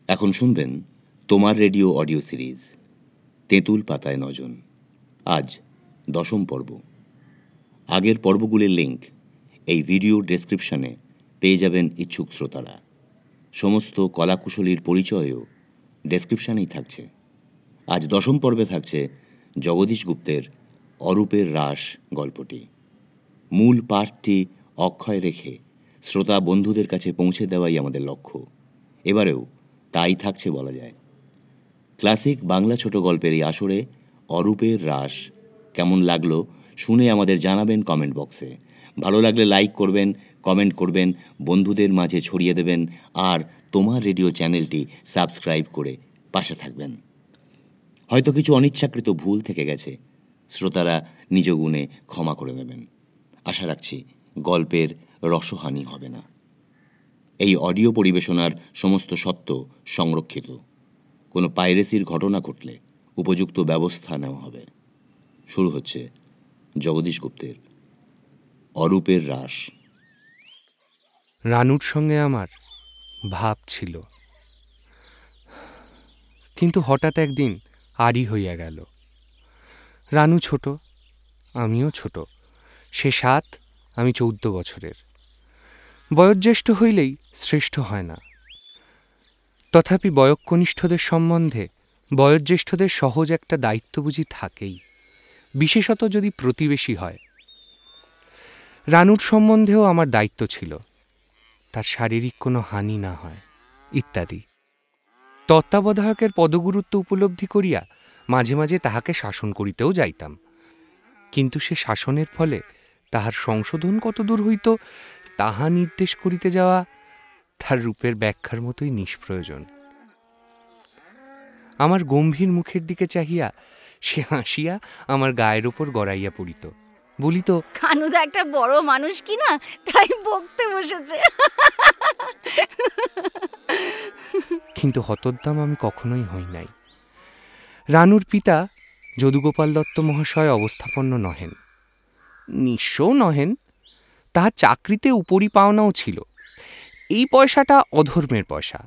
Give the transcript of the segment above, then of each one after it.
এখন শুনবেন তোমার রেডিও অডিও সিরিজ তেঁতুল পাতায় নজন। আজ 10ম পর্ব। আগের পর্বগুলির লিঙ্ক এই ভিডিও ডেসক্রিপশনে পেয়ে যাবেন ইচ্ছুক শ্রোতারা। সমস্ত কলাকুশলীর পরিচয়ও ডেসক্রিপশানেই থাকছে। আজ 10ম পর্বে থাকছে জগদীশ গুপ্তের অরূপের রাস গল্পটি। মূল পাঠটি অক্ষয় রেখে শ্রোতা বন্ধুদের কাছে পৌঁছে দেওয়াই আমাদের লক্ষ্য। এবারেও তাই থাকছে বলা যায়। ক্লাসিক বাংলা ছোট গল্পের এই আসরে অরূপের রাস কেমন লাগলো শুনে আমাদের জানাবেন কমেন্ট বক্সে। ভালো লাগলে লাইক করবেন, কমেন্ট করবেন, বন্ধুদের মাঝে ছড়িয়ে দেবেন, আর তোমার রেডিও চ্যানেলটি সাবস্ক্রাইব করে পাশে থাকবেন। হয়তো কিছু অনিচ্ছাকৃত ভুল থেকে গেছে, শ্রোতারা নিজ গুণে ক্ষমা করে নেবেন। আশা রাখছি গল্পের রসহানি হবে না। এই অডিও পরিবেশনার সমস্ত সত্য সংরক্ষিত। কোনো পাইরেসির ঘটনা ঘটলে উপযুক্ত ব্যবস্থা নেওয়া হবে। শুরু হচ্ছে জগদীশ গুপ্তের অরূপের রাস। রানুর সঙ্গে আমার ভাব ছিল, কিন্তু হঠাৎ একদিন আড়ি হইয়া গেল। রানু ছোট, আমিও ছোট। সে 7, আমি 14 বছরের। বয়োজ্যেষ্ঠ হইলেই শ্রেষ্ঠ হয় না। তথাপি বয়ঃকনিষ্ঠদের সম্বন্ধে বয়োজ্যেষ্ঠদের সহজ একটা দায়িত্ব বুঝি থাকেই, বিশেষত যদি প্রতিবেশী হয়। রানুর সম্বন্ধেও আমার দায়িত্ব ছিল, তার শারীরিক কোনো হানি না হয় ইত্যাদি। তত্ত্বাবধায়কের পদগুরুত্ব উপলব্ধি করিয়া মাঝে মাঝে তাহাকে শাসন করিতেও যাইতাম, কিন্তু সে শাসনের ফলে তাহার সংশোধন কতদূর হইত তাহা নির্দেশ করিতে যাওয়া তার রূপের ব্যাখ্যার মতোই নিষ্প্রয়োজন। আমার গম্ভীর মুখের দিকে চাহিয়া সে হাসিয়া আমার গায়ের ওপর গড়াইয়া পড়িত, বলিত, কানুদা একটা বড় মানুষ কিনা, তাই বকতে বসেছে। কিন্তু হতোদ্দাম আমি কখনোই হই নাই। রানুর পিতা যদুগোপাল দত্ত মহাশয় অবস্থাপন্ন নহেন, নিঃস্বও নহেন, তাহার চাকরিতে উপরি পাওনাও ছিল। এই পয়সাটা অধর্মের পয়সা,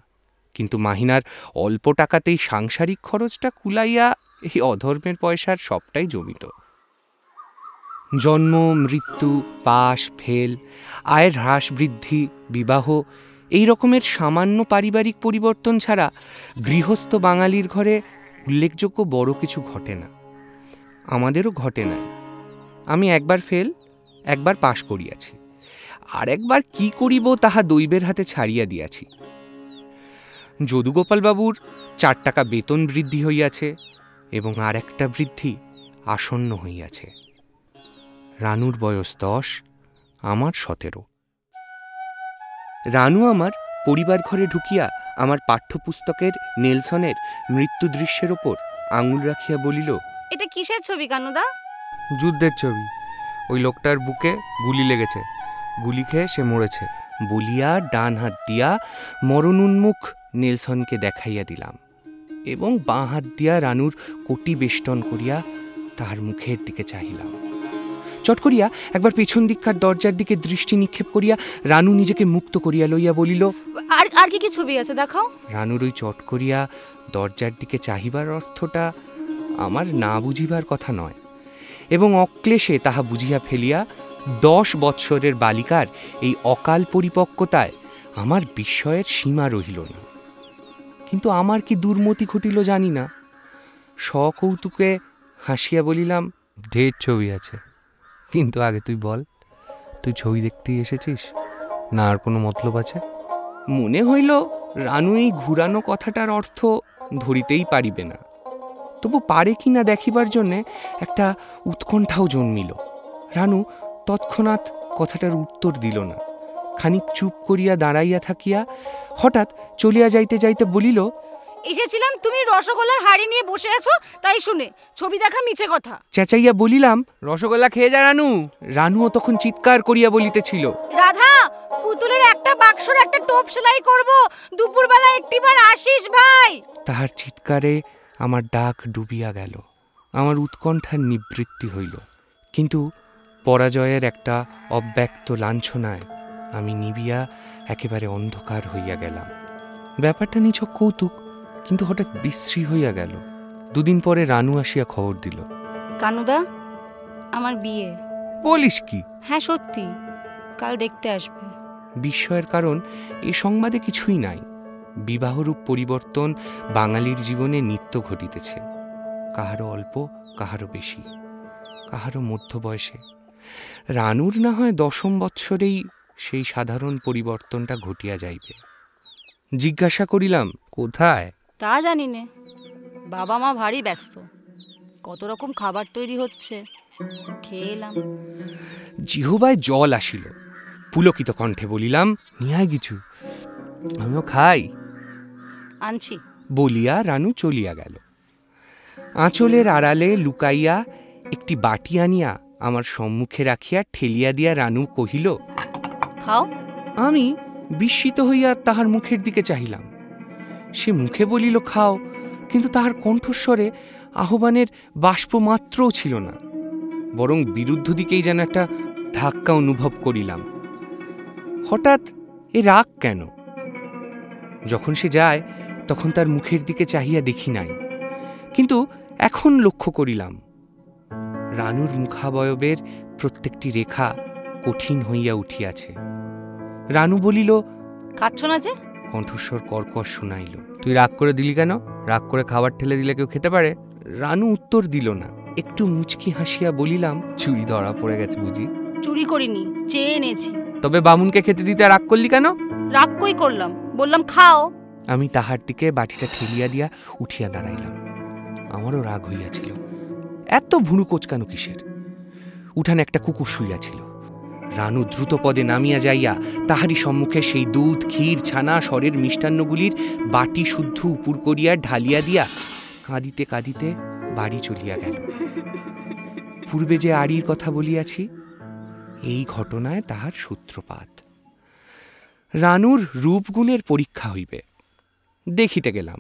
কিন্তু মাহিনার অল্প টাকাতেই সাংসারিক খরচটা কুলাইয়া এই অধর্মের পয়সার সবটাই জমিত। জন্ম, মৃত্যু, পাশ, ফেল, আয়ের হ্রাস বৃদ্ধি, বিবাহ, এই রকমের সামান্য পারিবারিক পরিবর্তন ছাড়া গৃহস্থ বাঙালির ঘরে উল্লেখযোগ্য বড় কিছু ঘটে না। আমাদেরও ঘটে না। আমি একবার ফেল, একবার পাশ করিয়াছি, আর একবার কি করিব তাহা দৈবের হাতে ছাড়িয়া দিয়াছি। যদুগোপালবাবুর 4 টাকা বেতন বৃদ্ধি হইয়াছে এবং আর একটা বৃদ্ধি আসন্ন হইয়াছে। রানুর বয়স 10, আমার 17। রানু আমার পরিবার ঘরে ঢুকিয়া আমার পাঠ্যপুস্তকের নেলসনের মৃত্যু দৃশ্যের ওপর আঙুল রাখিয়া বলিল, এটা কিসের ছবি কানুদা? যুদ্ধের ছবি। ওই লোকটার বুকে গুলি লেগেছে, গুলি খেয়ে সে মরেছে বলিয়া ডান হাত দিয়া মরণোন্মুখ নেলসনকে দেখাইয়া দিলাম এবং বাঁ হাত দিয়া রানুর কোটি বেষ্টন করিয়া তাহার মুখের দিকে চাহিলাম। চট করিয়া একবার পেছন দিককার দরজার দিকে দৃষ্টি নিক্ষেপ করিয়া রানু নিজেকে মুক্ত করিয়া লইয়া বলিল, আর কি কি ছবি আছে দেখাও। রানুর ওই চট করিয়া দরজার দিকে চাহিবার অর্থটা আমার না বুঝিবার কথা নয়, এবং অক্লেশে তাহা বুঝিয়া ফেলিয়া 10 বৎসরের বালিকার এই অকাল পরিপক্কতায় আমার বিস্ময়ের সীমা রহিল না। কিন্তু আমার কি দুর্মতি ঘটিল জানি না। সকৌতুকে হাসিয়া বলিলাম, ঢের ছবি আছে, কিন্তু আগে তুই বল, তুই ছবি দেখতেই এসেছিস না আর কোনো মতলব আছে? মনে হইল রানু এই ঘুরানো কথাটার অর্থ ধরিতেই পারিবে না, তবু পারে কি না দেখিবার জন্যে একটা উৎকণ্ঠাও জন্মিল। রানু তৎক্ষণাৎ কথাটার উত্তর দিল না, খানিক চুপ করিয়া দাঁড়াইয়া থাকিয়া হঠাৎ চলিয়া যাইতে যাইতে বলিল, এসেছিলাম তুমি রসগোল্লার হাড়ি নিয়ে বসে আছো তাই শুনে, ছবি দেখা মিছে কথা। চেঁচাইয়া বলিলাম, রসগোল্লা খেয়ে যা রানু। রানুও তখন চিৎকার করিয়া বলিতেছিল, রাধা, পুতুলের একটা বাক্সর একটা টোপ সেলাই করব, দুপুরবেলা একটিবার আসিস ভাই। তাহার চিৎকারে আমার ডাক ডুবিয়া গেল, আমার উৎকণ্ঠার নিবৃত্তি হইল, কিন্তু পরাজয়ের একটা অব্যক্ত লাঞ্ছনায় আমি নিবিয়া একেবারে অন্ধকার হইয়া গেলাম। ব্যাপারটা নিছক কৌতুক, কিন্তু হঠাৎ বিশ্রী হইয়া গেল। দুদিন পরে রানু আসিয়া খবর দিল, কানুদা, আমার বিয়ে। বলিস কি? হ্যাঁ সত্যি, কাল দেখতে আসবে। বিস্ময়ের কারণ এ সংবাদে কিছুই নাই। বিবাহরূপ পরিবর্তন বাঙালির জীবনে নিত্য ঘটিতেছে, কাহারও অল্প, কাহারও বেশি, কাহারও মধ্য বয়সে। রানুর না হয় 10ম বৎসরেই সেই সাধারণ পরিবর্তনটা ঘটিয়া যাইবে। জিজ্ঞাসা করিলাম, কোথায়? তা জানি নে, বাবা মা ভারী ব্যস্ত, কত রকম খাবার তৈরি হচ্ছে, খেয়ে এলাম। জিহ্বায় জল আসিল। পুলকিত কণ্ঠে বলিলাম, নিয়ায় কিছু, আমিও খাই। আনছি বলিয়া রানু চলিয়া গেল। আঁচলের আড়ালে লুকাইয়া একটি বাটি আনিয়া আমার সম্মুখে রাখিয়া ঠেলিয়া দিয়া রানু কহিল, খাও। আমি বিস্মিত হইয়া তাহার মুখের দিকে চাহিলাম। সে মুখে বলিল খাও, কিন্তু তাহার কণ্ঠস্বরে আহ্বানের বাষ্পমাত্রও ছিল না, বরং বিরুদ্ধ দিকেই যেন একটা ধাক্কা অনুভব করিলাম। হঠাৎ এ রাগ কেন? যখন সে যায় তখন তার মুখের দিকে চাহিয়া দেখি নাই, কিন্তু এখন লক্ষ্য করিলাম রানুর মুখাবয়বের প্রত্যেকটি রেখা কঠিন হইয়া উঠিয়াছে। রানু বলিল, খাচ্ছ না যে? কণ্ঠস্বর কর্কশ শুনাইল, তুই রাগ করে দিলি কেন? রাগ করে খাবার ঠেলে দিলে কেউ খেতে পারে? রানু উত্তর দিল না। একটু মুচকি হাসিয়া বলিলাম, চুরি ধরা পড়ে গেছে বুঝি? চুরি করিনি, চেয়ে এনেছি। তবে বামুনকে খেতে দিতে রাগ করলি কেন? রাগ কই করলাম, বললাম খাও। আমি তাহার দিকে বাটিটা ঠেলিয়া দিয়া উঠিয়া দাঁড়াইলাম। আমারও রাগ হইয়াছিল। এত ভুরু কোচকানো কিসের? উঠানে একটা কুকুর শুইয়াছিল। রানু দ্রুত পদে নামিয়া যাইয়া তাহারই সম্মুখে সেই দুধ, ক্ষীর, ছানা, সরের মিষ্টান্নগুলির বাটি শুদ্ধ উপুর করিয়া ঢালিয়া দিয়া কাঁদিতে কাঁদিতে বাড়ি চলিয়া গেল। পূর্বে যে আড়ির কথা বলিয়াছি, এই ঘটনায় তাহার সূত্রপাত। রানুর রূপগুণের পরীক্ষা হইবে, দেখিতে গেলাম।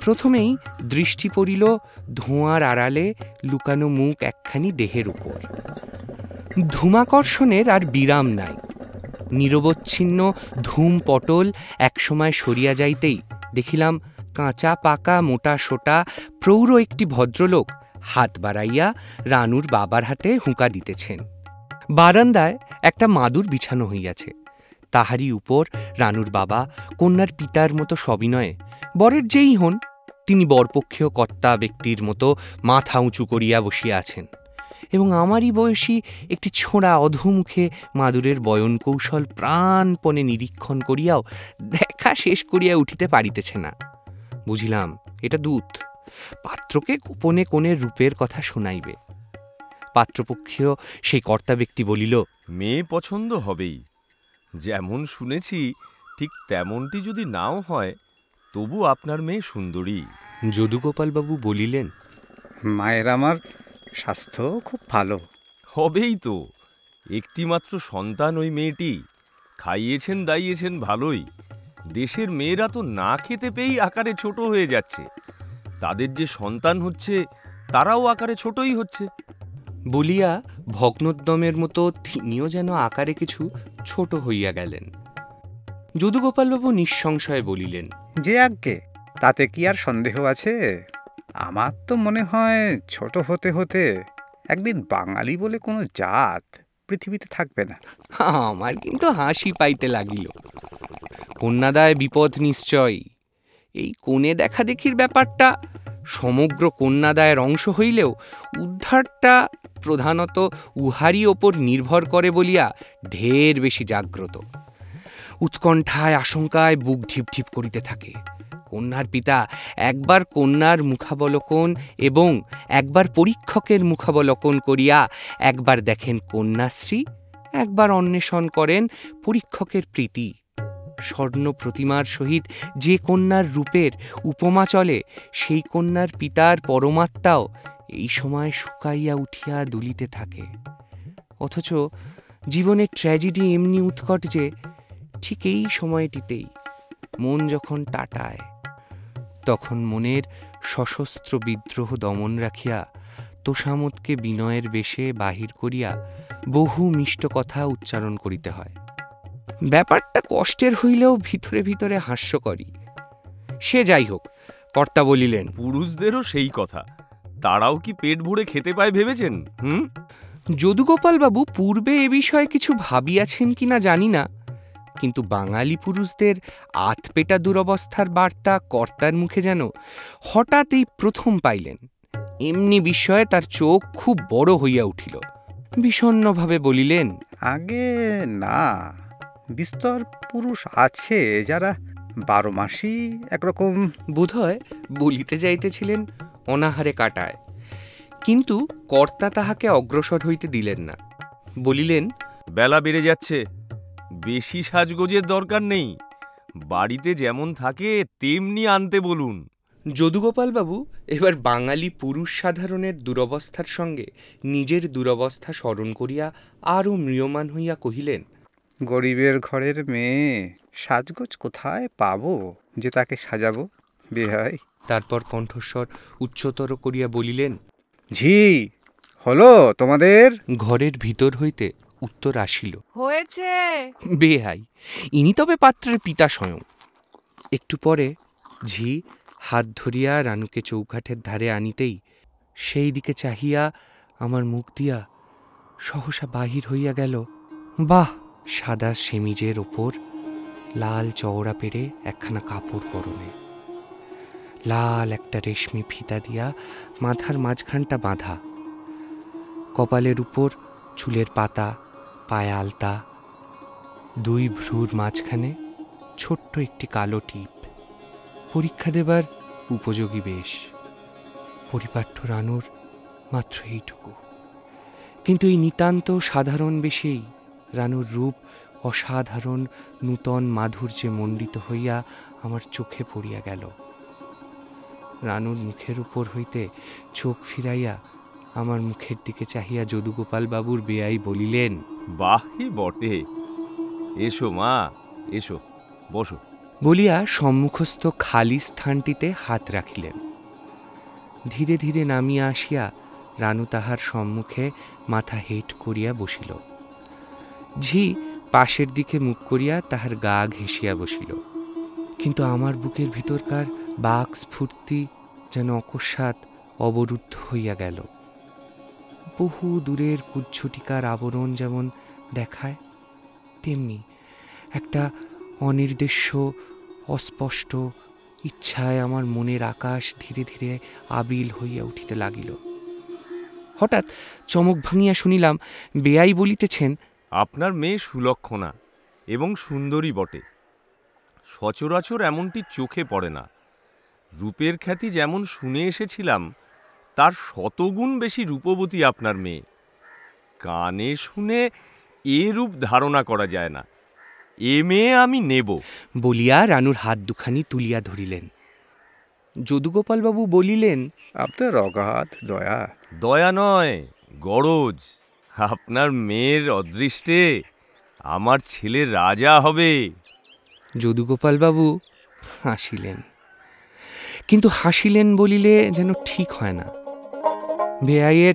প্রথমেই দৃষ্টি পড়িল ধোঁয়ার আড়ালে লুকানো মুখ একখানি দেহের উপর। ধূমাকর্ষণের আর বিরাম নাই। নিরবচ্ছিন্ন ধূম পটল একসময় সরিয়া যাইতেই দেখিলাম কাঁচা পাকা মোটা সোটা প্রৌঢ় একটি ভদ্রলোক হাত বাড়াইয়া রানুর বাবার হাতে হুঁকা দিতেছেন। বারান্দায় একটা মাদুর বিছানো হইয়াছে, তাহারই উপর রানুর বাবা কন্যার পিতার মতো সবিনয়ে, বরের যেই হন তিনি বরপক্ষীয় কর্তা ব্যক্তির মতো মাথা উঁচু করিয়া বসিয়া আছেন, এবং আমারই বয়সী একটি ছোঁড়া অধোমুখে মাদুরের বয়ন কৌশল প্রাণপণে নিরীক্ষণ করিয়াও দেখা শেষ করিয়া উঠিতে পারিতেছে না। বুঝিলাম এটা দূত, পাত্রকে গোপনে কোণের রূপের কথা শোনাইবে। পাত্রপক্ষীয় সেই কর্তা ব্যক্তি বলিল, মেয়ে পছন্দ হবেই, যেমন শুনেছি ঠিক তেমনটি যদি নাও হয় তবু আপনার মেয়ে সুন্দরী। যদুগোপালবাবু বলিলেন, মায়ের আমার স্বাস্থ্য খুব ভালো। হবেই তো, একটিমাত্র সন্তান ওই মেয়েটি, খাইয়েছেন দাইয়েছেন ভালোই। দেশের মেয়েরা তো না খেতে পেয়েই আকারে ছোট হয়ে যাচ্ছে, তাদের যে সন্তান হচ্ছে তারাও আকারে ছোটই হচ্ছে। বলিয়া ভগ্নোদ্যমের মতো তিনিও যেন আকারে কিছু ছোট হইয়া গেলেন। যদুগোপালবাবু নিঃসংশয়ে বলিলেন, যে আজ্ঞে, তাতে কি আর সন্দেহ আছে? আমার তো মনে হয় ছোট হতে হতে একদিন বাঙালি বলে কোনো জাত পৃথিবীতে থাকবে না। আমার কিন্তু হাসি পাইতে লাগিল। কন্যাদায় বিপদ নিশ্চয়। এই কোণে দেখা দেখির ব্যাপারটা সমগ্র কন্যাদায়ের অংশ হইলেও উদ্ধারটা প্রধানত উহারই ওপর নির্ভর করে বলিয়া ঢের বেশি জাগ্রত। উৎকণ্ঠায় আশঙ্কায় বুক ঢিপ ঢিপ করিতে থাকে। কন্যার পিতা একবার কন্যার মুখাবলোকন এবং একবার পরীক্ষকের মুখাবলোকন করিয়া একবার দেখেন কন্যাশ্রী, একবার অন্বেষণ করেন পরীক্ষকের প্রীতি। স্বর্ণ প্রতিমার সহিত যে কন্যার রূপের উপমা চলে, সেই কন্যার পিতার পরমাত্মাও এই সময় শুকাইয়া উঠিয়া দুলিতে থাকে। অথচ জীবনের ট্র্যাজেডি এমনি উৎকট যে ঠিক এই সময়টিতেই মন যখন টাটায়, তখন মনের সশস্ত্র বিদ্রোহ দমন রাখিয়া তোষামতকে বিনয়ের বেশে বাহির করিয়া বহু মিষ্ট কথা উচ্চারণ করিতে হয়। ব্যাপারটা কষ্টের হইলেও ভিতরে ভিতরে হাস্যকরী। সে যাই হোক, কর্তা বলিলেন, পুরুষদেরও সেই কথা, তারাও কি পেট ভরে খেতে পায় ভেবেছেন? যদুগোপালবাবু পূর্বে এ বিষয়ে কিছু ভাবিয়াছেন কিনা জানি না, কিন্তু বাঙালি পুরুষদের আতপেটা দুরবস্থার বার্তা কর্তার মুখে যেন হঠাৎ এই প্রথম পাইলেন। এমনি বিষয়ে তার চোখ খুব বড় হইয়া উঠিল। বিষণ্ণভাবে বলিলেন, আগে না, বিস্তর পুরুষ আছে যারা 12 মাসই একরকম। বোধহয় বলিতে যাইতেছিলেন অনাহারে কাটায়, কিন্তু কর্তা তাহাকে অগ্রসর হইতে দিলেন না। বলিলেন, বেলা বেড়ে যাচ্ছে, বেশি সাজগোজের দরকার নেই, বাড়িতে যেমন থাকে তেমনি আনতে বলুন। যদুগোপালবাবু এবার বাঙালি পুরুষ সাধারণের দুরবস্থার সঙ্গে নিজের দুরবস্থা স্মরণ করিয়া আরও ম্রিয়মান হইয়া কহিলেন, গরিবের ঘরের মেয়ে সাজগোজ কোথায় পাবো যে তাকে সাজাবো বেহাই। তারপর কণ্ঠস্বর উচ্চতর করিয়া বলিলেন, ঝি হলো তোমাদের? ঘরের ভিতর হইতে উত্তর আসিল, হয়েছে। বেহাই, ইনি তবে পাত্রের পিতা স্বয়ং। একটু পরে ঝি হাত ধরিয়া রানুকে চৌকাঠের ধারে আনিতেই সেই দিকে চাহিয়া আমার মুখ দিয়া সহসা বাহির হইয়া গেল, বাহ, সাদা সেমিজের ওপর লাল চওড়া পেরে একখানা কাপড় পরনে, লাল একটা রেশমি ফিতা দিয়া মাথার মাঝখানটা বাঁধা, কপালের উপর চুলের পাতা, পায়ে আলতা, 2 ভ্রুর মাঝখানে ছোট্ট একটি কালো টিপ। পরীক্ষা দেবার উপযোগী বেশ। পরিপাঠ্য রানুর মাত্র এইটুকু, কিন্তু এই নিতান্ত সাধারণ বেশেই রানুর রূপ অসাধারণ নূতন মাধুর্যে মণ্ডিত হইয়া আমার চোখে পড়িয়া গেল। রানুর মুখের উপর হইতে চোখ ফিরাইয়া আমার মুখের দিকে চাহিয়া যদুগোপালবাবুর বেয়াই বলিলেন, বাহি বটে, এসো মা, এসো, বসো। বলিয়া সম্মুখস্থ খালি স্থানটিতে হাত রাখিলেন। ধীরে ধীরে নামিয়া আসিয়া রানু তাহার সম্মুখে মাথা হেঁট করিয়া বসিল। ঝি পাশের দিকে মুখ করিয়া তাহার গা ঘেঁষিয়া বসিল। কিন্তু আমার বুকের ভিতরকার বাক স্ফূর্তি যেন অকস্মাৎ অবরুদ্ধ হইয়া গেল। বহু দূরের কুজ্ঝটিকার আবরণ যেমন দেখায়, তেমনি একটা অনির্দেশ্য অস্পষ্ট ইচ্ছায় আমার মনের আকাশ ধীরে ধীরে আবিল হইয়া উঠিতে লাগিল। হঠাৎ চমক ভাঙিয়া শুনিলাম বেয়াই বলিতেছেন, আপনার মেয়ে সুলক্ষণা এবং সুন্দরী বটে, সচরাচর এমনটি চোখে পড়ে না। রূপের খ্যাতি যেমন শুনে এসেছিলাম, তার 100 গুণ বেশি রূপবতী আপনার মেয়ে। কানে শুনে এ রূপ ধারণা করা যায় না। এ মেয়ে আমি নেব। বলিয়া রানুর হাত দুখানি তুলিয়া ধরিলেন। যদুগোপালবাবু বলিলেন, আপনার অগাধ দয়া। দয়া নয়, গরজ। আপনার মেয়ের অদৃষ্টে আমার ছেলে রাজা হবে। যদুগোপালবাবু হাসিলেন, কিন্তু হাসিলেন বলিলে যেন ঠিক হয় না। বেয়াইয়ের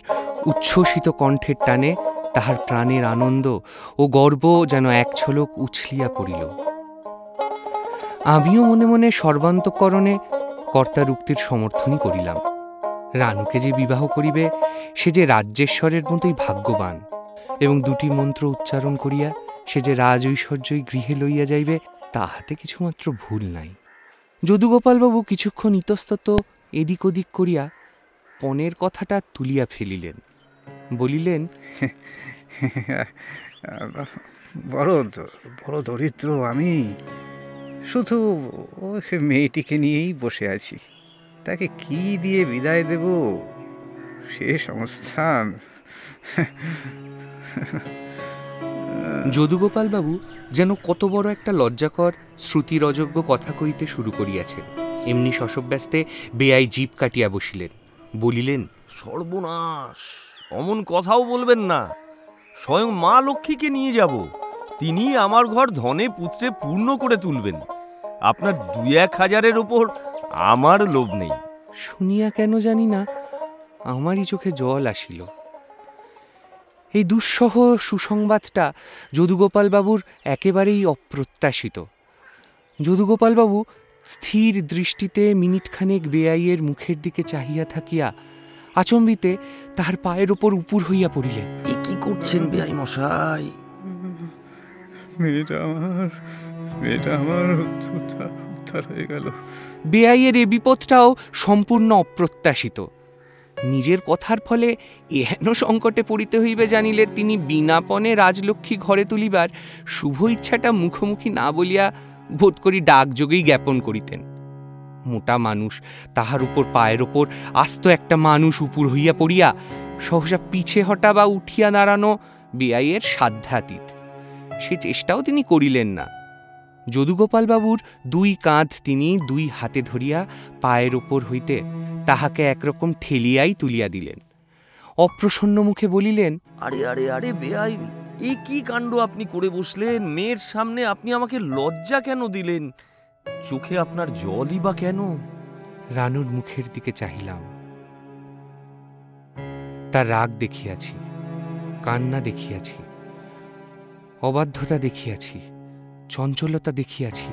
উচ্ছ্বসিত কণ্ঠের টানে তাহার প্রাণের আনন্দ ও গর্ব যেন এক ঝলক উছলিয়া পড়িল। আমিও মনে মনে সর্বান্তঃকরণে কর্তার উক্তির সমর্থনই করিলাম। রানুকে যে বিবাহ করিবে সে যে রাজ্যেশ্বরের মতোই ভাগ্যবান, এবং 2টি মন্ত্র উচ্চারণ করিয়া সে যে রাজ ঐশ্বর্যই গৃহে লইয়া যাইবে, তাহাতে কিছুমাত্র ভুল নাই। যদুগোপালবাবু কিছুক্ষণ ইতস্তত এদিক ওদিক করিয়া পণের কথাটা তুলিয়া ফেলিলেন। বলিলেন, বড় দরিদ্র আমি, শুধু ওই মেয়েটিকে নিয়েই বসে আছি। তাকে কি দিয়ে বিদায় দেব সে সংস্থান। যদুগোপালবাবু যেন কত বড় একটা লজ্জাকর শ্রুতিরযোগ্য কথা কইতে শুরু করিয়াছেন। এমনি শশব্যস্তে বেয়াই জিভ কাটিয়া বসিলেন। বলিলেন, সর্বনাশ, অমন কথাও বলবেন না। স্বয়ং মা লক্ষ্মীকে নিয়ে যাব, তিনি আমার ঘর ধনে পুত্রে পূর্ণ করে তুলবেন। আপনার 2-1 হাজারের ওপর আমার লোভ নেই। শুনিয়া কেন জানি না আমারই চোখে জল আসিল। এই দুঃসহ সুসংবাদটা যদুগোপালবাবুর একেবারেই অপ্রত্যাশিত। যদুগোপালবাবু স্থির দৃষ্টিতে মিনিটখানেক বেআইয়ের মুখের দিকে চাহিয়া থাকিয়া আচম্বিতে তাহার পায়ের ওপর উপুর হইয়া পড়িলেন। এ কি করছেন বেআই মশাই? মেয়েটা আমার উদ্ধার হয়ে গেল। বেআইয়ের এ বিপদটাও সম্পূর্ণ অপ্রত্যাশিত। নিজের কথার ফলে এহেন সংকটে পড়িতে হইবে জানিলে তিনি বিনাপনে রাজলক্ষ্মী ঘরে তুলিবার শুভ ইচ্ছাটা মুখোমুখি না বলিয়া বোধ করি ডাকযোগেই জ্ঞাপন করিতেন। মোটা মানুষ, তাহার উপর পায়ের ওপর আস্ত একটা মানুষ উপুর হইয়া পড়িয়া সহসা পিছে হটা বা উঠিয়া দাঁড়ানো বেআইয়ের সাধ্যাতীত। সে চেষ্টাও তিনি করিলেন না। যদুগোপালবাবুর দুই কাঁধ তিনি দুই হাতে ধরিয়া পায়ের ওপর হইতে তাহাকে একরকম ঠেলিয়াই তুলিয়া দিলেন। অপ্রসন্ন মুখে বলিলেন, আরে আরে আরে বেআই, এই কি কাণ্ড আপনি করে বসলেন? মেয়ের সামনে আপনি আমাকে লজ্জা কেন দিলেন? চোখে আপনার জলই বা কেন? রানুর মুখের দিকে চাহিলাম। তার রাগ দেখিয়াছি, কান্না দেখিয়াছি, অবাধ্যতা দেখিয়াছি, চঞ্চলতা দেখিয়াছি,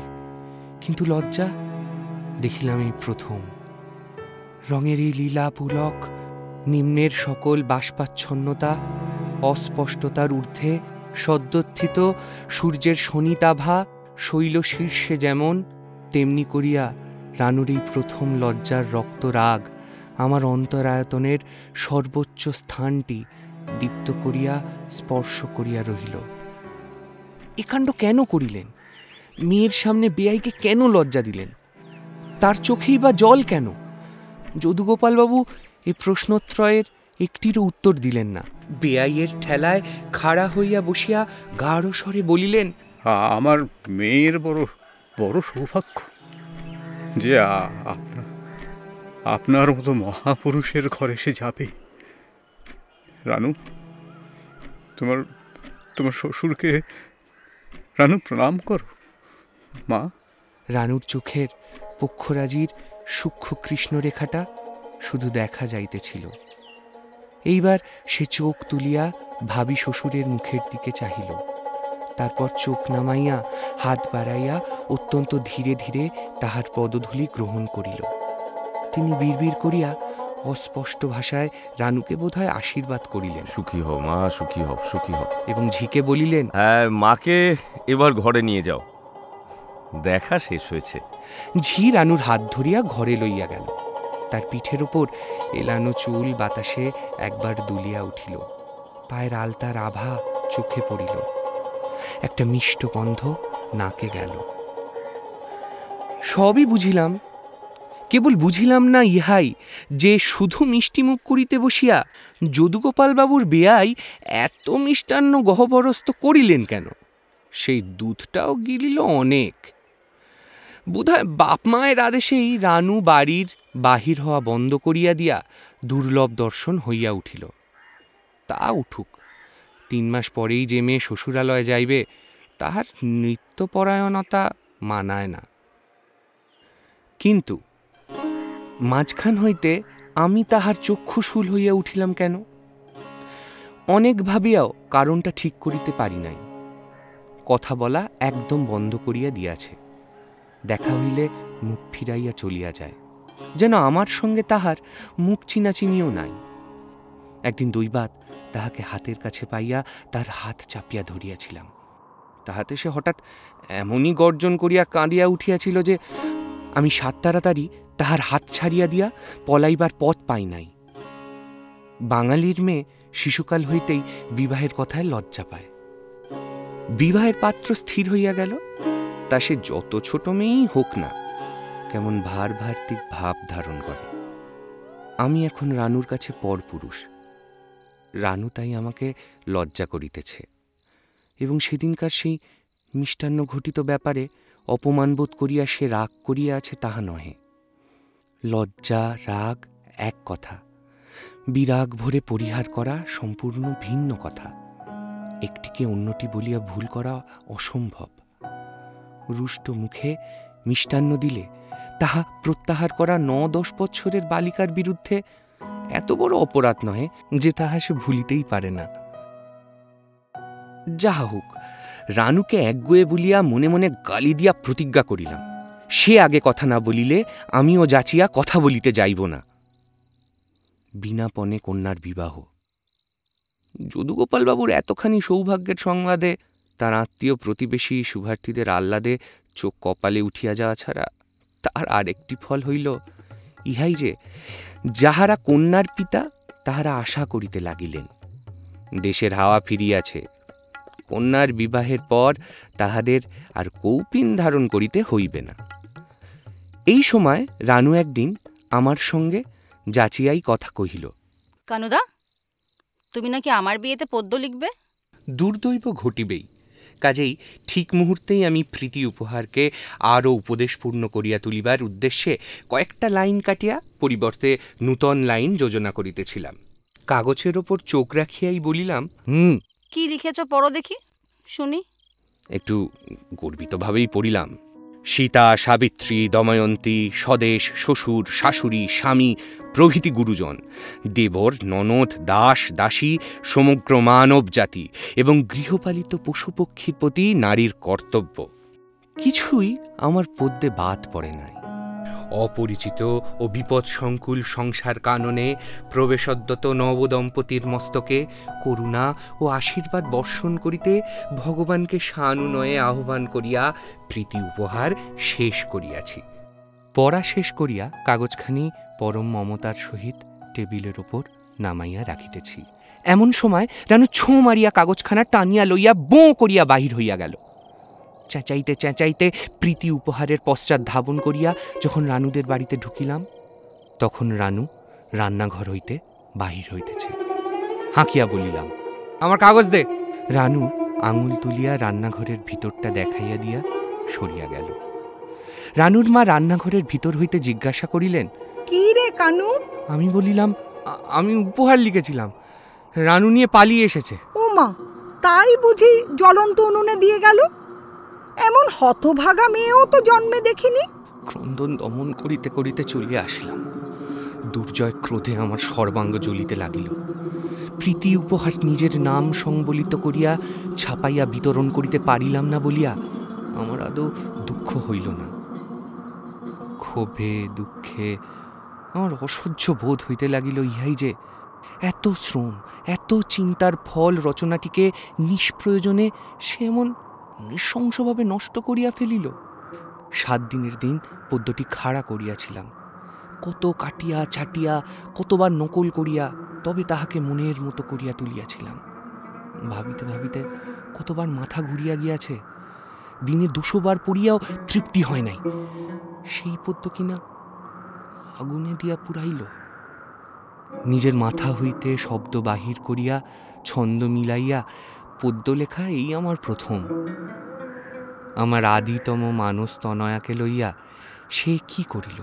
কিন্তু লজ্জা দেখিলাম এই প্রথম। রঙের এই লীলা পুলক, নিম্নের সকল বাষ্পাচ্ছন্নতা, অস্পষ্টতার ঊর্ধ্বে সদ্যোত্থিত সূর্যের শনিতাভা শৈল শীর্ষে যেমন, তেমনি করিয়া রানুর এই প্রথম লজ্জার রক্তরাগ আমার অন্তরায়তনের সর্বোচ্চ স্থানটি দীপ্ত করিয়া স্পর্শ করিয়া রহিল। এ কাণ্ড কেন করিলেন? মেয়ের সামনে বেআইকে কেন লজ্জা দিলেন? তার চোখেই বা জল কেন? যদুগোপালবাবু এ প্রশ্নত্রয়ের একটিরও উত্তর দিলেন না। বেআইয়ের ঠেলায় খাড়া হইয়া বসিয়া গাঢ় স্বরে বলিলেন, আমার মেয়ের বড় সৌভাগ্য যে আপনার মতো মহাপুরুষের ঘরে সে যাবে। রানু, তোমার শ্বশুরকে রানু প্রণাম করো মা। রানুর চোখের পক্ষরাজির সূক্ষ্ম কৃষ্ণরেখাটা শুধু দেখা যাইতেছিল। এইবার সে চোখ তুলিয়া ভাবি শ্বশুরের মুখের দিকে চাহিল। তারপর চোখ নামাইয়া হাত বাড়াইয়া অত্যন্ত ধীরে ধীরে তাহার পদধূলি গ্রহণ করিল। তিনি বিড়বিড় করিয়া অস্পষ্ট ভাষায় রানুকে বোধহয় আশীর্বাদ করিলেন। সুখী হও মা, সুখী হও, সুখী হও। এবং ঝিকে বলিলেন, হ্যাঁ, মাকে এবার ঘরে নিয়ে যাও, দেখা শেষ হয়েছে। ঝি রানুর হাত ধরিয়া ঘরে লইয়া গেল। তার পিঠের ওপর এলানো চুল বাতাসে একবার দুলিয়া উঠিল। পায়ের আলতার আভা চোখে পড়িল। একটা মিষ্ট গন্ধ নাকে গেল। সবই বুঝিলাম, কেবল বুঝিলাম না ইহাই যে শুধু মিষ্টি মুখ করিতে বসিয়া যদুগোপালবাবুর বেয়াই এত মিষ্টান্ন গহ্বরস্থ করিলেন কেন? সেই দুধটাও গিলিল অনেক। বোধহয় বাপ মায়ের আদেশেই রানু বাড়ির বাহির হওয়া বন্ধ করিয়া দিয়া দুর্লভ দর্শন হইয়া উঠিল। তা উঠুক, 3 মাস পরেই যে মেয়ে শ্বশুরালয়ে যাইবে তাহার নৃত্যপরায়ণতা মানায় না। কিন্তু মাঝখান হইতে আমি তাহার চক্ষুশূল হইয়া উঠিলাম কেন? অনেক ভাবিয়াও কারণটা ঠিক করিতে পারি নাই। কথা বলা একদম বন্ধ করিয়া দিয়াছে। দেখা হইলে মুখ ফিরাইয়া চলিয়া যায়, যেন আমার সঙ্গে তাহার মুখ চিনাচিনিও নাই। একদিন দৈবাত তাহাকে হাতের কাছে পাইয়া তার হাত চাপিয়া ধরিয়াছিলাম। তাহাতে সে হঠাৎ এমনই গর্জন করিয়া কাঁদিয়া উঠিয়াছিল যে আমি 7 তাড়াতাড়ি তাহার হাত ছাড়িয়া দিয়া পলাইবার পথ পাই নাই। বাঙালির মেয়ে শিশুকাল হইতেই বিবাহের কথায় লজ্জা পায়। বিবাহের পাত্র স্থির হইয়া গেল, তা সে যত ছোট মেয়েই হোক না, কেমন ভার্তিক ভাব ধারণ করে। আমি এখন রানুর কাছে পরপুরুষ। রানু তাই আমাকে লজ্জা করিতেছে, এবং সেদিনকার সেই মিষ্টান্ন ঘটিত ব্যাপারে অপমানবোধ করিয়া সে রাগ করিয়া আছে তাহা নহে। লজ্জা রাগ এক কথা, বিরাগ ভরে পরিহার করা সম্পূর্ণ ভিন্ন কথা। একটিকে অন্যটি বলিয়া ভুল করা অসম্ভব। রুষ্ট মুখে মিষ্টান্ন দিলে তাহা প্রত্যাহার করা 9-10 বৎসরের বালিকার বিরুদ্ধে এত বড় অপরাধ নহে যে তাহা সে ভুলিতেই পারে না। যাহা হোক, রানুকে একগুয়ে বলিয়া মনে মনে গালি দিয়া প্রতিজ্ঞা করিলাম, সে আগে কথা না বলিলে আমিও যাচিয়া কথা বলিতে যাইব না। বিনাপনে কন্যার বিবাহ। যদুগোপালবাবুর এতখানি সৌভাগ্যের সংবাদে তার আত্মীয় প্রতিবেশী শুভার্থীদের আহ্লাদে চোখ কপালে উঠিয়া যাওয়া ছাড়া তার আরেকটি ফল হইল ইহাই যে, যাহারা কন্যার পিতা তাহারা আশা করিতে লাগিলেন দেশের হাওয়া ফিরিয়াছে, কন্যার বিবাহের পর তাহাদের আর কৌপিন ধারণ করিতে হইবে না। এই সময় রানু একদিন আমার সঙ্গে যাচিয়াই কথা কহিল, কানুদা, তুমি নাকি আমার বিয়েতে পদ্য লিখবে? দুর্দৈব ঘটিবেই, কাজেই ঠিক মুহূর্তেই আমি প্রীতি উপহারকে আরও উপদেশপূর্ণ করিয়া তুলিবার উদ্দেশ্যে কয়েকটা লাইন কাটিয়া পরিবর্তে নূতন লাইন যোজনা করিতেছিলাম। কাগজের ওপর চোখ রাখিয়াই বলিলাম, কি লিখেছ পড়ো দেখি, শুনি। একটু গর্বিতভাবেই পড়িলাম। সীতা, সাবিত্রী, দময়ন্তী, স্বদেশ, শ্বশুর, শাশুড়ি, স্বামী প্রভৃতি গুরুজন, দেবর, ননদ, দাস, দাসী, সমগ্র মানব জাতি এবং গৃহপালিত পশুপক্ষীর প্রতি নারীর কর্তব্য কিছুই আমার পদ্যে বাদ পড়ে নাই। অপরিচিত ও বিপদসংকুল সংসার কাননে প্রবেশোদ্যত নবদম্পতির মস্তকে করুণা ও আশীর্বাদ বর্ষণ করিতে ভগবানকে সানুনয়ে আহ্বান করিয়া প্রীতি উপহার শেষ করিয়াছি। পড়া শেষ করিয়া কাগজখানি পরম মমতার সহিত টেবিলের ওপর নামাইয়া রাখিতেছি। এমন সময় রানু ছোঁ মারিয়া কাগজখানা টানিয়া লইয়া বোঁ করিয়া বাহির হইয়া গেল। চেঁচাইতে চেঁচাইতে প্রীতি উপহারের পশ্চাৎ ধাবন করিয়া যখন রানুদের বাড়িতে ঢুকিলাম, তখন রানু রান্নাঘর হইতে বাহির হইতেছে। হাঁকিয়া বলিলাম, আমার কাগজ দে। রানু আঙুল তুলিয়া রান্নাঘরের ভিতরটা দেখাইয়া দিয়া সরিয়া গেল। রানুর মা রান্নাঘরের ভিতর হইতে জিজ্ঞাসা করিলেন, কি রে কানু? আমি বলিলাম, আমি উপহার লিখেছিলাম, রানু নিয়ে পালিয়ে এসেছে। ও মা, তাই বুঝি জ্বলন্ত উনুনে দিয়ে গেল? এমন হতভাগা মেয়েও তো জন্মে দেখিনি। ক্রন্দন দমন করিতে করিতে চলিয়া আসিলাম। দুর্জয় ক্রোধে আমার সর্বাঙ্গ জ্বলিতে লাগিল। প্রীতি উপহার নিজের নাম সংবলিত করিয়া ছাপাইয়া বিতরণ করিতে পারিলাম না বলিয়া আমার আদৌ দুঃখ হইল না। ক্ষোভে দুঃখে আমার অসহ্য বোধ হইতে লাগিল ইহাই যে, এত শ্রম এত চিন্তার ফল রচনাটিকে নিষ্প্রয়োজনে সে এমন নৃশংসভাবে নষ্ট করিয়া ফেলিল। 7 দিনের দিন পদ্যটি খাড়া করিয়াছিলাম, কত কাটিয়া ছাটিয়া কতবার নকল করিয়া তবে তাহাকে মনের মতো করিয়া তুলিয়াছিলাম। ভাবিতে ভাবিতে কতবার মাথা ঘুরিয়া গিয়াছে, দিনে 200 বার পড়িয়াও তৃপ্তি হয় নাই। সেই পদ্য কিনা আগুনে দিয়া পুরাইল। নিজের মাথা হইতে শব্দ বাহির করিয়া ছন্দ মিলাইয়া পদ্য লেখা এই আমার প্রথম। আমার আদিতম মানস তনয়াকে লইয়া সে কি করিল?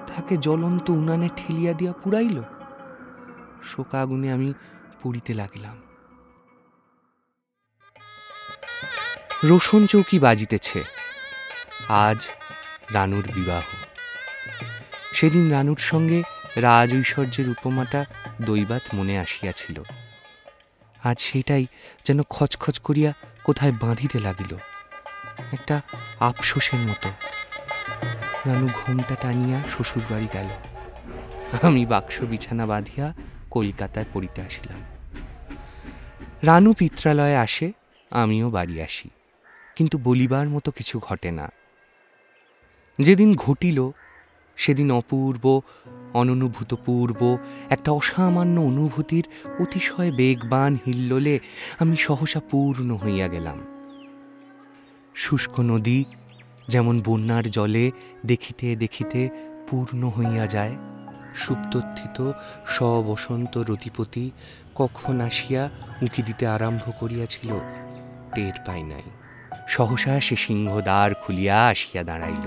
তাকে জ্বলন্ত উনানে ঠেলিয়া দিয়া পুরাইল। শোকাগুনে আমি পুড়িতে লাগিলাম। রোশন চৌকি বাজিতেছে। আজ রানুর বিবাহ। সেদিন রানুর সঙ্গে রাজ ঐশ্বর্যের উপমাটা দৈবাত মনে আসিয়াছিল। আজ সেটাই যেন খচখচ করিয়া কোথায় বাঁধিতে লাগিল, একটা আফসোসের মতো। রানু ঘুমটা টানিয়া শ্বশুর বাড়ি গেল। আমি বাক্স বিছানা বাঁধিয়া কলকাতায় পড়িতে আসিলাম। রানু পিত্রালয়ে আসে, আমিও বাড়ি আসি, কিন্তু বলিবার মতো কিছু ঘটে না। যেদিন ঘটিল সেদিন অপূর্ব অননুভূতপূর্ব একটা অসামান্য অনুভূতির অতিশয় বেগবান হিল্লোলে আমি সহসা পূর্ণ হইয়া গেলাম। শুষ্ক নদী যেমন বন্যার জলে দেখিতে দেখিতে পূর্ণ হইয়া যায়, সুপ্তথিত সবসন্ত রতিপতি কখন আসিয়া উঁকি দিতে আরম্ভ করিয়াছিল টের পাই নাই। সহসা সে সিংহদ্বার খুলিয়া আসিয়া দাঁড়াইল,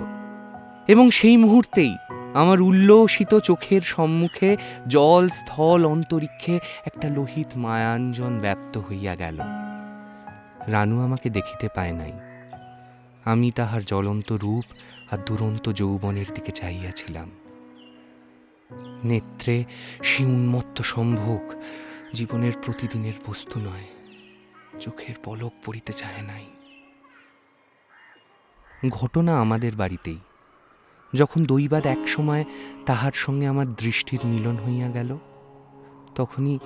এবং সেই মুহূর্তেই আমার উল্লসিত চোখের সম্মুখে জল স্থল অন্তরিক্ষে একটা লোহিত মায়াঞ্জন ব্যাপ্ত হইয়া গেল। রানু আমাকে দেখিতে পায় নাই। আমি তাহার জ্বলন্ত রূপ আর দুরন্ত যৌবনের দিকে চাহিয়াছিলাম। নেত্রে সে উন্মত্ত সম্ভোগ জীবনের প্রতিদিনের বস্তু নয়, চোখের পলক পড়িতে চাহে নাই। ঘটনা আমাদের বাড়িতেই। যখন দৈবাৎ এক সময় তাহার সঙ্গে আমার দৃষ্টির মিলন হইয়া গেল, তখনই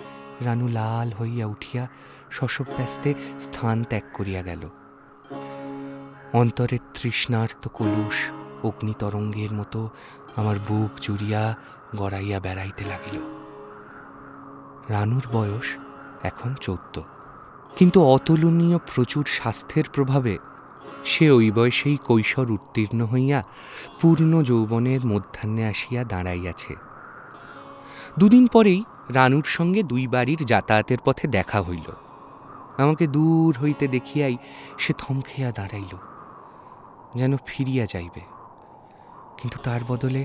রানু লাল হইয়া উঠিয়া শশব্যস্তে স্থান ত্যাগ করিয়া গেল। অন্তরের তৃষ্ণার্ত কলুষ অগ্নিতরঙ্গের মতো আমার বুক জুড়িয়া গড়াইয়া বেড়াইতে লাগিল। রানুর বয়স এখন 14, কিন্তু অতুলনীয় প্রচুর স্বাস্থ্যের প্রভাবে সে ওই বয়সেই কৈশোর উত্তীর্ণ হইয়া পূর্ণ যৌবনের মধ্যাহ্নে আসিয়া দাঁড়াইয়াছে। দুদিন পরেই রানুর সঙ্গে দুই বাড়ির যাতায়াতের পথে দেখা হইল। আমাকে দূর হইতে দেখিয়াই সে থমকিয়া দাঁড়াইল, যেন ফিরিয়া যাইবে, কিন্তু তার বদলে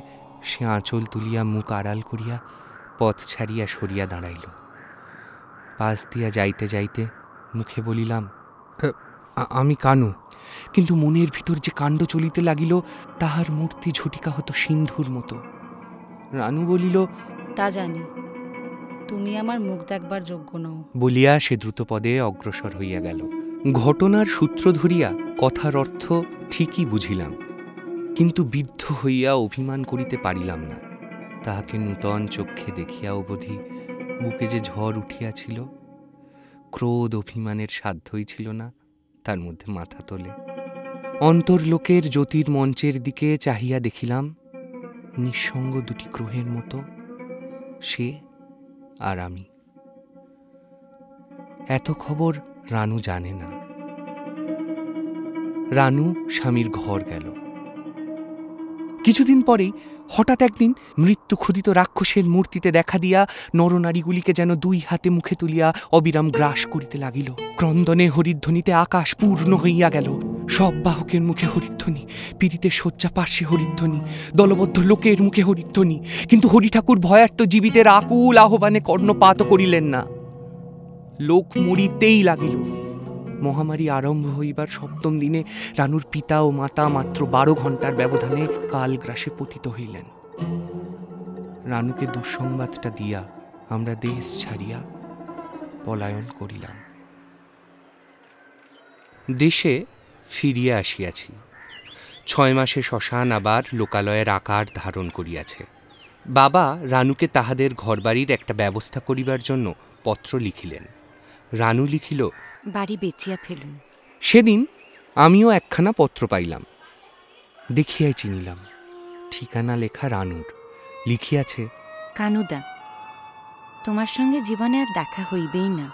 সে আঁচল তুলিয়া মুখ আড়াল করিয়া পথ ছাড়িয়া সরিয়া দাঁড়াইল। পাশ দিয়া যাইতে যাইতে মুখে বলিলাম, আমি কানু। কিন্তু মনের ভিতর যে কাণ্ড চলিতে লাগিল, তাহার মূর্তি ঝটিকা হতো সিন্ধুর মতো। রানু বলিল, তা জানি, তুমি আমার মুখ দেখবার যোগ্য নও। বলিয়া সে দ্রুতপদে অগ্রসর হইয়া গেল। ঘটনার সূত্র ধরিয়া কথার অর্থ ঠিকই বুঝিলাম, কিন্তু বিদ্ধ হইয়া অভিমান করিতে পারিলাম না। তাহাকে নূতন চক্ষে দেখিয়া অবধি বুকে যে ঝড় উঠিয়াছিল, ক্রোধ অভিমানের সাধ্যই ছিল না তার মধ্যে মাথা তোলে। অন্তর্লোকের জ্যোতির্মঞ্চের দিকে চাহিয়া দেখিলাম নিঃসঙ্গ দুটি গ্রহের মতো সে আর আমি। এত খবর রানু জানে না। রানু স্বামীর ঘর গেল। কিছুদিন পরেই হঠাৎ একদিন মৃত্যু ক্ষুধিত রাক্ষসের মূর্তিতে দেখা দিয়া নরনারীগুলিকে যেন দুই হাতে মুখে তুলিয়া অবিরাম গ্রাস করিতে লাগিল। ক্রন্দনে হরিধ্বনিতে আকাশ পূর্ণ হইয়া গেল। সব বাহকের মুখে হরিধ্বনি, পীড়িতের শয্যা পার্শ্বে হরিধ্বনি, দলবদ্ধ লোকের মুখে হরিধ্বনি, কিন্তু হরি ঠাকুর ভয়ার্ত জীবিতের আকুল আহ্বানে কর্ণপাত করিলেন না। লোক মরিতেই লাগিল। মহামারী আরম্ভ হইবার 7ম দিনে রানুর পিতা ও মাতা মাত্র 12 ঘণ্টার ব্যবধানে কালগ্রাসে পতিত হইলেন। রানুকে দুঃসংবাদটা দিয়া আমরা দেশ ছাড়িয়া পলায়ন করিলাম। দেশে ফিরিয়া আসিয়াছি। 6 মাসে শ্মশান আবার লোকালয়ের আকার ধারণ করিয়াছে। বাবা রানুকে তাহাদের ঘরবাড়ির একটা ব্যবস্থা করিবার জন্য পত্র লিখিলেন। রানু লিখিল, বাড়ি বেচিয়া ফেলুন। সেদিন আমিও একখানা পত্র পাইলাম। দেখিয়াই চিনিলাম, ঠিকানা লেখা রানুর। লিখিয়াছে, কানুদা, তোমার সঙ্গে জীবনে আর দেখা হইবেই না।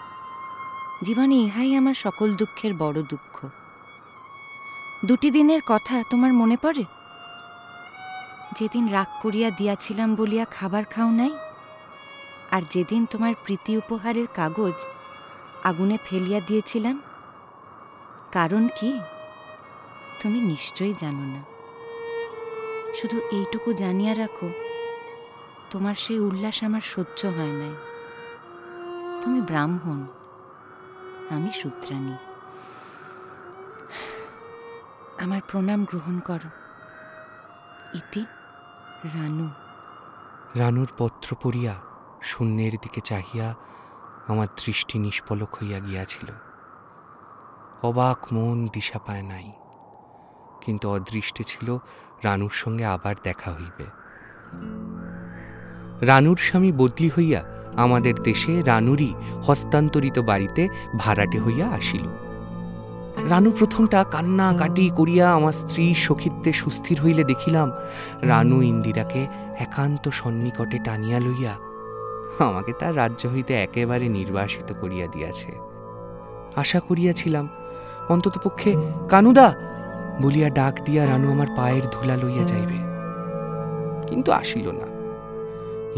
জীবনে ইহাই আমার সকল দুঃখের বড় দুঃখ। 2 দিনের কথা তোমার মনে পড়ে? যেদিন রাগ করিয়া দিয়াছিলাম বলিয়া খাবার খাও নাই, আর যেদিন তোমার প্রীতি উপহারের কাগজ আগুনে ফেলিয়া দিয়েছিলাম। কারণ কি তুমি নিশ্চয়ই জানো না। শুধু এইটুকু জানিয়া রাখো, তোমার সেই উল্লাস আমার সহ্য হয় নাই। তুমি ব্রাহ্মণ, আমি শূদ্রাণী। আমার প্রণাম গ্রহণ করো। ইতি রানু। রানুর পত্র পড়িয়া শূন্যের দিকে চাহিয়া আমার দৃষ্টি নিষ্পলক হইয়া গিয়াছিল। অবাক মন দিশা পায় নাই, কিন্তু অদৃষ্টে ছিল রানুর সঙ্গে আবার দেখা হইবে। রানুর স্বামী বদলি হইয়া আমাদের দেশে রানুরই হস্তান্তরিত বাড়িতে ভাড়াটে হইয়া আসিল। রানু প্রথমটা কান্না কাটি করিয়া আমার স্ত্রী সখিত্বে সুস্থির হইলে দেখিলাম রানু ইন্দিরাকে একান্ত সন্নিকটে টানিয়া লইয়া আমাকে তার রাজ্য হইতে একেবারে নির্বাসিত করিয়া দিয়াছে। আশা করিয়াছিলাম অন্ততপক্ষে কানুদা বলিয়া ডাক দিয়া রানু আমার পায়ের ধুলা লইয়া যাইবে, কিন্তু আসিল না।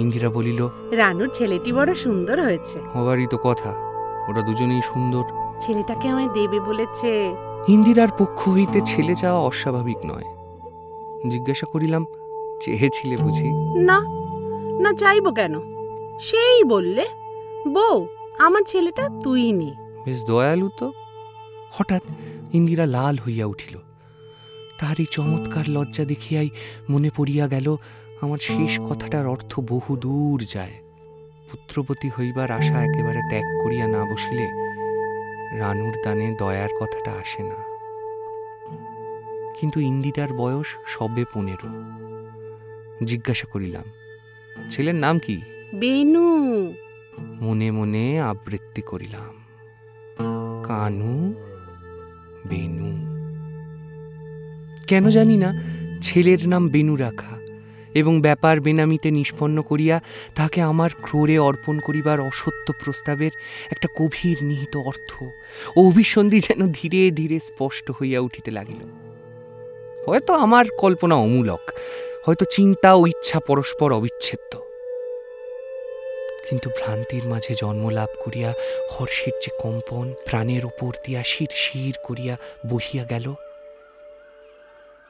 ইন্দিরা বলিল, রানুর ছেলেটি বড় সুন্দর হয়েছে। হবারই তো কথা, ওরা দুজনেই সুন্দর। ছেলেটাকে আমায় দেবে বলেছে। ইন্দিরার পক্ষ হইতে ছেলে চাওয়া অস্বাভাবিক নয়। জিজ্ঞাসা করিলাম, চেয়েছিলে বুঝি? না না, চাইব কেন? সেই বললে, বউ আমার ছেলেটা তুই নে। বেশ দয়ালু তো। হঠাৎ ইন্দিরা লাল হইয়া উঠিল। তাহার এই চমৎকার লজ্জা দেখিয়াই মনে পড়িয়া গেল আমার শেষ কথাটার অর্থ বহু দূর যায়। পুত্রবতী হইবার আশা একেবারে ত্যাগ করিয়া না বসিলে রানুর দানে দয়ার কথাটা আসে না। কিন্তু ইন্দিরার বয়স সবে 15। জিজ্ঞাসা করিলাম, ছেলের নাম কি? বেনু। মনে মনে আবৃত্তি করিলাম, কানু, বেনু। কেন জানি না ছেলের নাম বেনু রাখা এবং ব্যাপার বেনামিতে নিষ্পন্ন করিয়া তাকে আমার ক্রোড়ে অর্পণ করিবার অসত্য প্রস্তাবের একটা গভীর নিহিত অর্থ ও অভিসন্ধি যেন ধীরে ধীরে স্পষ্ট হইয়া উঠিতে লাগিল। হয়তো আমার কল্পনা অমূলক, হয়তো চিন্তা ও ইচ্ছা পরস্পর অবিচ্ছেদ্য, কিন্তু ভ্রান্তির মাঝে জন্মলাভ করিয়া হর্ষের যে কম্পন প্রাণের উপর দিয়া শিরশির করিয়া বহিয়া গেল,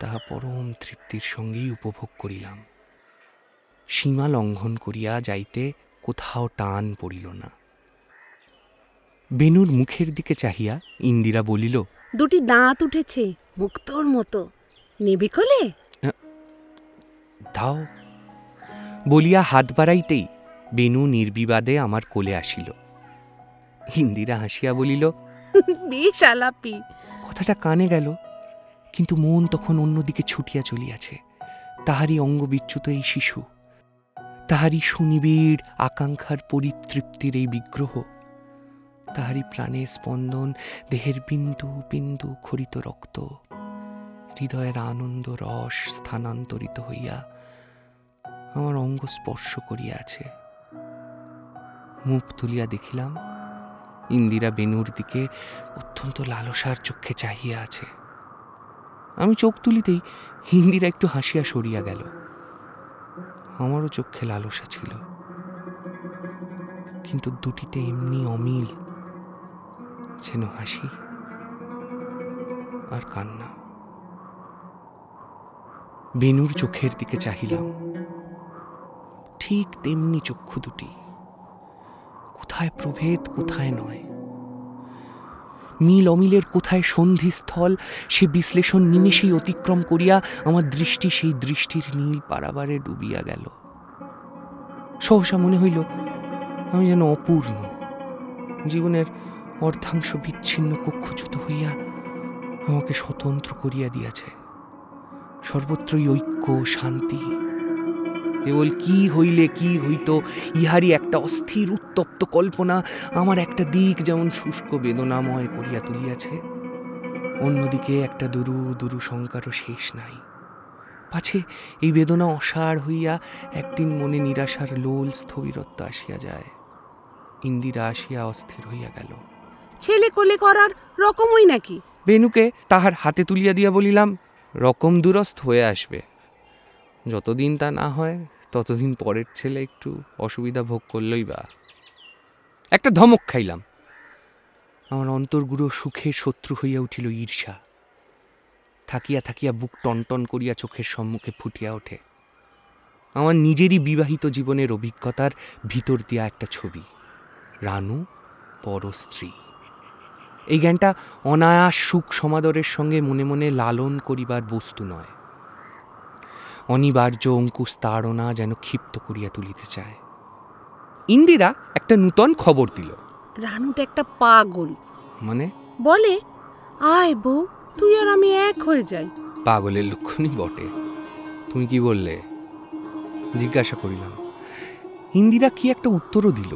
তাহা পরম তৃপ্তির সঙ্গেই উপভোগ করিলাম। সীমা লঙ্ঘন করিয়া যাইতে কোথাও টান পড়িল না। বেনুর মুখের দিকে চাহিয়া ইন্দিরা বলিল, দুটি দাঁত উঠেছে মুক্তোর মতো, নেবি কোলে? দাও বলিয়া হাত বাড়াইতেই বেনু নির্বিবাদে আমার কোলে আসিল। ইন্দিরা হাসিয়া বলিল, বেশ আলাপি। কথাটা কানে গেল, কিন্তু মন তখন অন্যদিকে ছুটিয়া চলিয়াছে। তাহারই অঙ্গবিচ্যুত এই শিশু, তাহারই সুনিবিড় আকাঙ্ক্ষার পরিতৃপ্তির এই বিগ্রহ, তাহারই প্রাণের স্পন্দন, দেহের বিন্দু বিন্দু খরিত রক্ত, হৃদয়ের আনন্দ রস স্থানান্তরিত হইয়া আমার অঙ্গ স্পর্শ করিয়াছে। মুখ তুলিয়া দেখিলাম ইন্দিরা বেনুর দিকে অত্যন্ত লালসার চক্ষে চাহিয়া আছে। আমি চোখ তুলিতেই ইন্দিরা একটু হাসিয়া সরিয়া গেল। আমারও চক্ষে লালসা ছিল, কিন্তু দুটিতে এমনি অমিল, যেন হাসি আর কান্না। বেনুর চোখের দিকে চাহিলাম, ঠিক তেমনি চক্ষু দুটি, কোথায় প্রভেদ কোথায় নয়, মিল অমিলের কোথায় সন্ধিস্থল, সে বিশ্লেষণ নিমেষেই অতিক্রম করিয়া আমার দৃষ্টি সেই দৃষ্টির নীল পারাবারে ডুবিয়া গেল। সহসা মনে হইল আমি যেন অপূর্ণ, জীবনের অর্ধাংশ বিচ্ছিন্ন কক্ষচ্যুত হইয়া আমাকে স্বতন্ত্র করিয়া দিয়াছে। সর্বত্রই ঐক্য, শান্তি। কেবল কি হইলে কি হইত ইহারই একটা অস্থির উত্তপ্ত কল্পনা আমার একটা দিক যেমন শুষ্ক বেদনাময় করিয়া তুলিয়াছে, অন্যদিকে একটা দুরু দুরু শঙ্কারও শেষ নাই। পাছে এই বেদনা অসাড় হইয়া একদিন মনে নিরাশার লোল স্থবিরত্ব আসিয়া যায়। ইন্দিরা আসিয়া অস্থির হইয়া গেল। ছেলে কোলে করার রকমই নাকি? বেনুকে তাহার হাতে তুলিয়া দিয়া বলিলাম, রকম দুরস্থ হয়ে আসবে। যতদিন তা না হয় ততদিন পরের ছেলে একটু অসুবিধা ভোগ করলই বা। একটা ধমক খাইলাম। আমার অন্তর্গুড়ো সুখের শত্রু হইয়া উঠিল ঈর্ষা। থাকিয়া থাকিয়া বুক টনটন করিয়া চোখের সম্মুখে ফুটিয়া ওঠে আমার নিজেরই বিবাহিত জীবনের অভিজ্ঞতার ভিতর দিয়া একটা ছবি, রানু পরস্ত্রী। এই জ্ঞানটা অনায়াস সুখ সমাদরের সঙ্গে মনে মনে লালন করিবার বস্তু নয়, অনিবার্য অঙ্কুশ তাড়না যেন ক্ষিপ্ত করিয়া তুলিতে চায়। ইন্দিরা একটা নূতন খবর দিল, রানুটা একটা পাগল। মানে? বলে, আয় বউ, তুই আর আমি এক হয়ে যাই। পাগলের লক্ষণই বটে। তুমি কি বললে? জিজ্ঞাসা করিলাম। ইন্দিরা কি একটা উত্তরও দিল,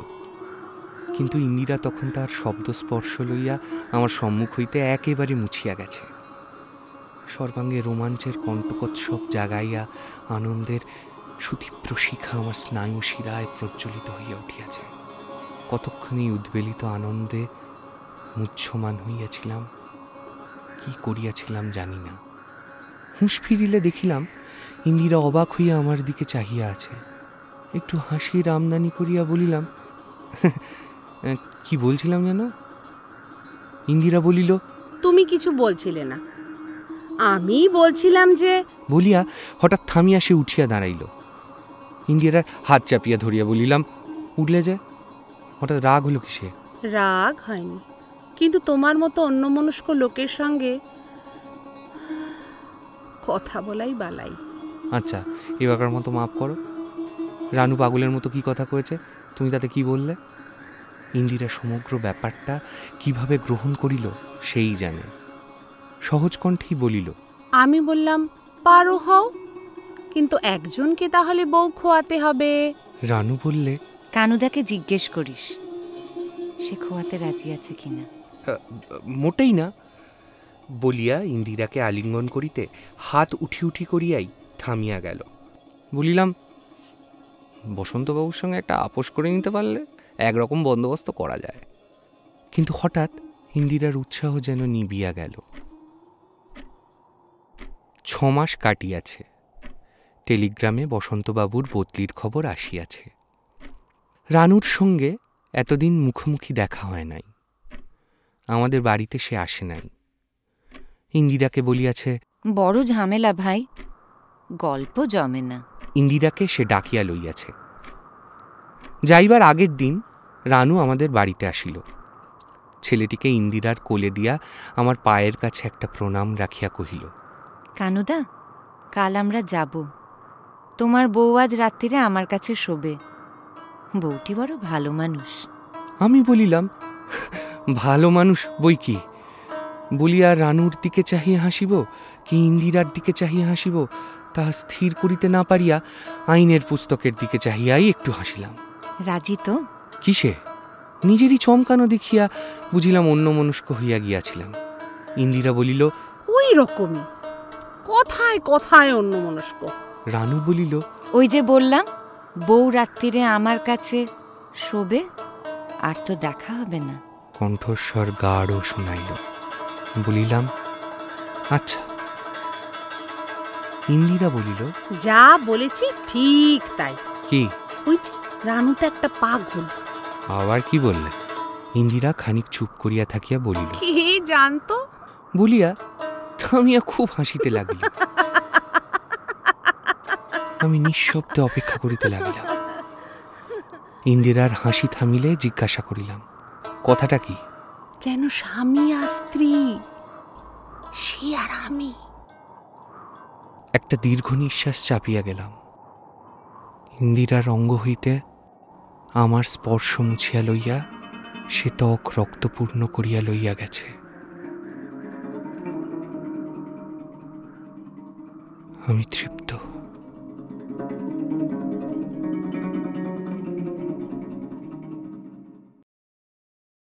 কিন্তু ইন্দিরা তখন তার শব্দ স্পর্শ লইয়া আমার সম্মুখ হইতে একেবারে মুছিয়া গেছে। সর্বাঙ্গে রোমাঞ্চের কণ্টকোৎসব জাগাইয়া আনন্দের সুতীব্র শিখা আমার স্নায়ু শিরায় প্রজ্বলিত হইয়া উঠিয়াছে। কতক্ষণই উদ্বেলিত আনন্দে মুহ্যমান হইয়াছিলাম, কি করিয়াছিলাম জানি না। হুঁশ ফিরিলে দেখিলাম ইন্দিরা অবাক হইয়া আমার দিকে চাহিয়া আছে। একটু হাসির আমদানি করিয়া বলিলাম, কি বলছিলাম যেন? ইন্দিরা বলিল, তুমি কিছু বলছিলে না, আমি বলছিলাম যে। বলিয়া হঠাৎ থামিয়া সে উঠিয়া দাঁড়াইল। ইন্দিরার হাত চাপিয়া ধরিয়া বলিলাম, উঠলে যে? হঠাৎ রাগ হলো কিসে? রাগ হয়নি, কিন্তু তোমার মতো অন্যমনস্ক লোকের সঙ্গে কথা বলাই বালাই। আচ্ছা, এবারকার মতো মাফ করো। রানু পাগলের মতো কি কথা কয়েছে, তুমি তাতে কি বললে? ইন্দিরা সমগ্র ব্যাপারটা কিভাবে গ্রহণ করিল সেই জানে। সহজ কণ্ঠেই বলিল, আমি বললাম, পারো হও, কিন্তু একজনকে তাহলে বউ খোয়াতে হবে। রানু বললে, কানুদাকে জিজ্ঞেস করিস সে খোয়াতে রাজি আছে কিনা। মোটেই না বলিয়া ইন্দিরাকে আলিঙ্গন করিতে হাত উঠি উঠি করিয়াই থামিয়া গেল। বলিলাম, বসন্তবাবুর সঙ্গে একটা আপোষ করে নিতে পারলে একরকম বন্দোবস্ত করা যায়। কিন্তু হঠাৎ ইন্দিরার উৎসাহ যেন নিবিয়া গেল। 6 মাস কাটিয়াছে, টেলিগ্রামে বসন্তবাবুর বদলির খবর আসিয়াছে। রানুর সঙ্গে এতদিন মুখোমুখি দেখা হয় নাই, আমাদের বাড়িতে সে আসে নাই। ইন্দিরাকে বলিয়াছে, বড় ঝামেলা ভাই, গল্প জমে না। ইন্দিরাকে সে ডাকিয়া লইয়াছে। যাইবার আগের দিন রানু আমাদের বাড়িতে আসিল। ছেলেটিকে ইন্দিরার কোলে দিয়া আমার পায়ের কাছে একটা প্রণাম রাখিয়া কহিল, কানুদা, কাল আমরা যাব। তোমার বউ আজ রাত্রিরে আমার কাছে শোবে। বউটি বড় ভালো মানুষ। আমি বলিলাম, ভালো মানুষ বই কি? বলিয়া রানুর দিকে চাহিয়া হাসিব কি ইন্দিরার দিকে চাহিয়া হাসিব তাহা স্থির করিতে না পারিয়া আইনের পুস্তকের দিকে চাহিয়াই একটু হাসিলাম। রাজি তো? কিসে? নিজেরই চমকানো দেখিয়া বুঝিলাম অন্যমনস্ক হইয়া গিয়াছিলাম। ইন্দিরা বলিল, ওই রকমই, কথায় কথায় অন্যমনস্ক। রানু বলিল, ওই যে বললাম বউ রাত্রিরে আমার কাছে শোবে, আর তো দেখা হবে না। কণ্ঠস্বর গাঢ় শোনাইল। বলিলাম, আচ্ছা। ইন্দিরা বলিল, যা বলেছি ঠিক তাই। কি? ওই যে রানুটা একটা পাগল। আবার কি বললে? ইন্দিরা খানিক চুপ করিয়া থাকিয়া বলিল, কে জানতো? বলিয়া থামিয়া খুব হাসিতে লাগিল। আমি নিঃশব্দে অপেক্ষা করিতে লাগিলাম। ইন্দিরার হাসি থামিলে জিজ্ঞাসা করিলাম, কথাটা কি? যেন স্বামী আর স্ত্রী, সে আর আমি। একটা দীর্ঘ নিঃশ্বাস চাপিয়া গেলাম। ইন্দিরার অঙ্গ হইতে আমার স্পর্শ মুছিয়া লইয়া সে ত্বক রক্তপূর্ণ করিয়া লইয়া গেছে। আমি তৃপ্ত।